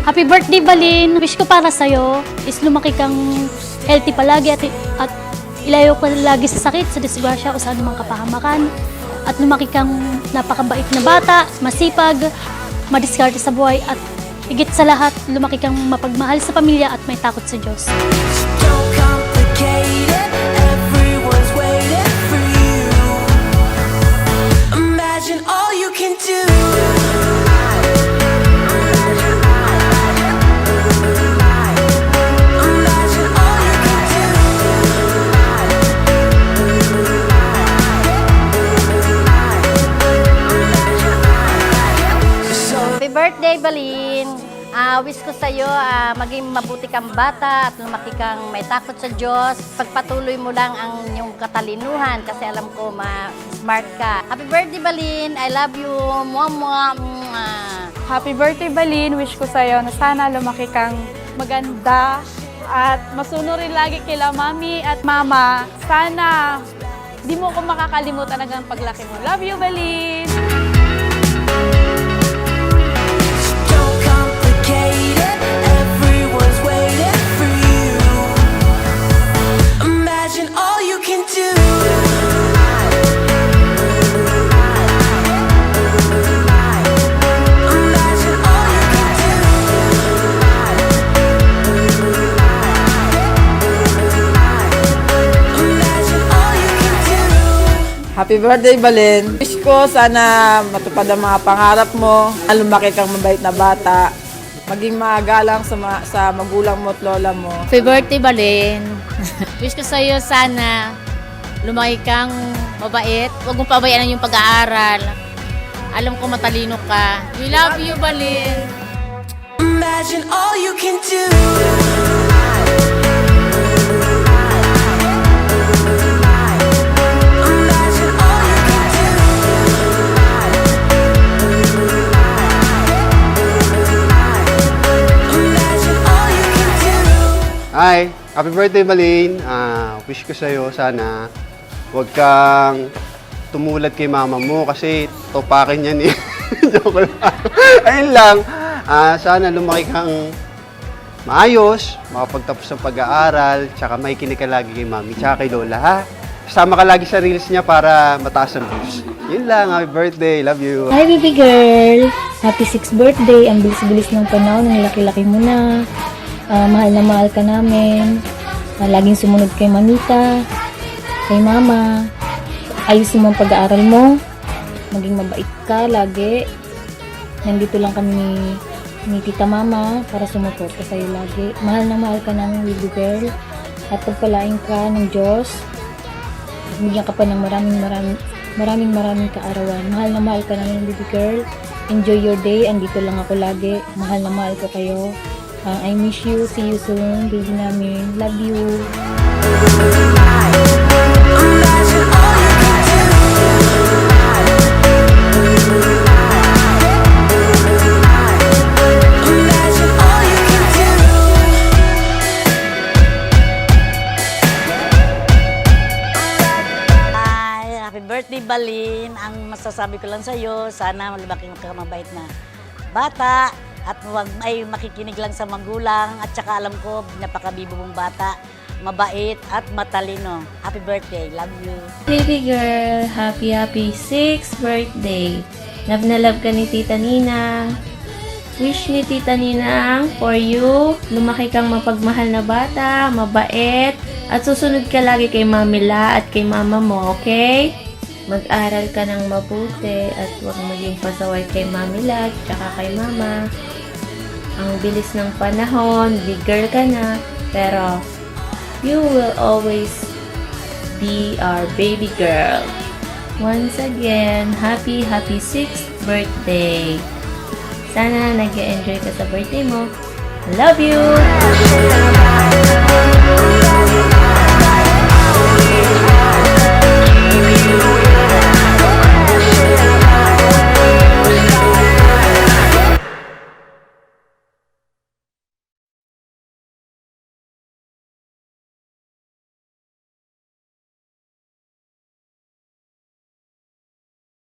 Happy birthday, Balin! Wish ko para sa'yo is lumaki kang healthy palagi at ilayo ka lagi sa sakit, sa disgrasya o sa anumang kapahamakan. At lumaki kang napakabait na bata, masipag, madiskarte sa buhay at higit sa lahat, lumaki kang mapagmahal sa pamilya at may takot sa Diyos. Don't complicate it, everyone's waiting for you. Imagine all you can do. Happy birthday, Balin! Wish ko sa'yo, maging mabuti kang bata at lumaki kang may takot sa Diyos. Pagpatuloy mo lang ang iyong katalinuhan kasi alam ko smart ka. Happy birthday, Balin! I love you! Mwah, mwah, mwah. Happy birthday, Balin! Wish ko sa'yo na sana lumaki kang maganda at masunod rin lagi kila mami at mama. Sana di mo ko makakalimutan hanggang paglaki mo. Love you, Balin! Don't complicate it, everyone's waiting for you. Imagine all you can do. Imagine all you can do. Imagine all you can do. Happy birthday, Balin! Wish ko sana matupad ang mga pangarap mo, lumaki kang mabait na bata, maging magalang sa magulang mo at lola mo. Happy birthday, Balin! Wish ko sa'yo sana lumaki kang mabait. Huwag mong pabayaan yung pag-aaral. Alam ko matalino ka. We love you, Balin! Imagine all you can do. Imagine all you can do. Imagine all you can do. Hi! Happy birthday, Balin! Wish ko sa'yo sana huwag kang tumulad kay mama mo kasi topakin yan eh. Joke lang. Ayun lang. Sana lumaki kang maayos, makapagtapos ng pag-aaral, tsaka makikinig ka lagi kay mami, tsaka kay lola, ha? Kasama ka lagi sa reels niya para mataas ang views. Yun lang. Happy birthday. Love you. Hi, baby girl! Happy 6th birthday! Ang bilis-bilis ng panahon, ang laki-laki mo na. Mahal na mahal ka namin. Laging sumunod kay mamita, kay mama. Ayusin mo ang pag-aaral mo. Maging mabait ka lagi. Nandito lang kami ni tita mama para sumuporta sa'yo lagi. Mahal na mahal ka namin, baby girl. At pagpalain ka ng Diyos. Bigyan ka pa ng maraming kaarawan. Mahal na mahal ka namin, baby girl. Enjoy your day. Andito lang ako lagi. Mahal na mahal ko kayo. I miss you. See you soon, baby namin. Love you. Imagine all you can do. Imagine all you can do. Happy birthday, Balin! Ang masasabi ko lang sa'yo, sana lumaki ka mabait na bata at huwag ay makikinig lang sa magulang at saka alam ko, napakabibo mong bata, mabait at matalino. Happy birthday. Love you. Baby girl, happy 6th birthday. Love na love ka ni Tita Nina. Wish ni Tita Nina for you. Lumaki kang mapagmahal na bata, mabait, at susunod ka lagi kay Mamila at kay mama mo, okay? Mag-aral ka ng mabuti at huwag maging pasaway kay Mamila at saka kay mama. Ang bilis ng panahon, big girl ka na, pero you will always be our baby girl. once again, happy 6th birthday. Sana nag-enjoy ka sa birthday mo. Love you!